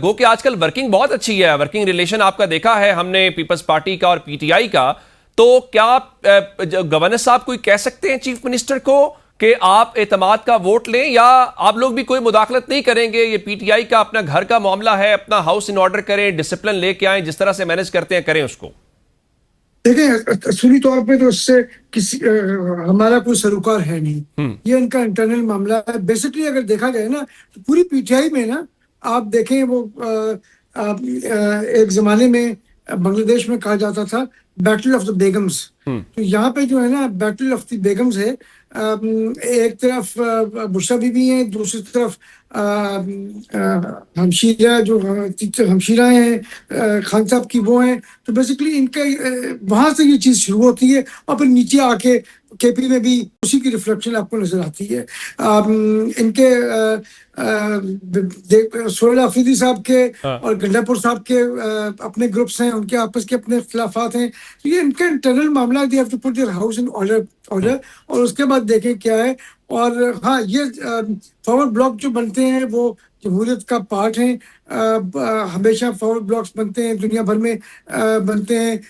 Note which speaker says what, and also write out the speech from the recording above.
Speaker 1: गो कि आजकल वर्किंग बहुत अच्छी है, वर्किंग रिलेशन आपका देखा है हमने पीपल्स पार्टी का और पीटीआई का। तो क्या गवर्नर साहब कोई कह सकते हैं चीफ मिनिस्टर को कि आप एतमाद का वोट लें, या आप लोग भी कोई मुदाखलत नहीं करेंगे? ये पीटीआई का अपना घर का मामला है, अपना हाउस इन ऑर्डर करें, डिसिप्लिन लेके आए, जिस तरह से मैनेज करते हैं करें उसको।
Speaker 2: देखें, असली तौर पे तो इससे किसी हमारा कोई सरोकार है नहीं। ये इनका इंटरनल मामला है। बेसिकली अगर देखा जाए ना, तो पूरी पीटीआई में ना, आप देखें वो एक जमाने में बांग्लादेश में कहा जाता था बैटल ऑफ द बेगम्स। तो यहाँ पे जो है ना, बैटल ऑफ द बेगम्स है। एक तरफ बुशरा बीबी है, दूसरी तरफ हमशीरा जो हमशीरा हैं, खान साहब की वो हैं। तो बेसिकली इनका वहां से ये चीज शुरू होती है और फिर नीचे आके केपी में भी उसी की रिफ्लेक्शन आपको नजर आती है। इनके सोहेल अफरीदी साहब के और गंडापुर साहब के अपने ग्रुप्स हैं, उनके आपस के अपने इख्तिलाफात हैं। तो ये इनका इंटरनल मामला, they have to put their house in order और उसके बाद देखें क्या है। और हाँ, ये फॉरवर्ड ब्लॉक जो बनते हैं वो जमहूरियत का पार्ट है। हमेशा फॉरवर्ड ब्लॉक्स बनते हैं, दुनिया भर में बनते हैं।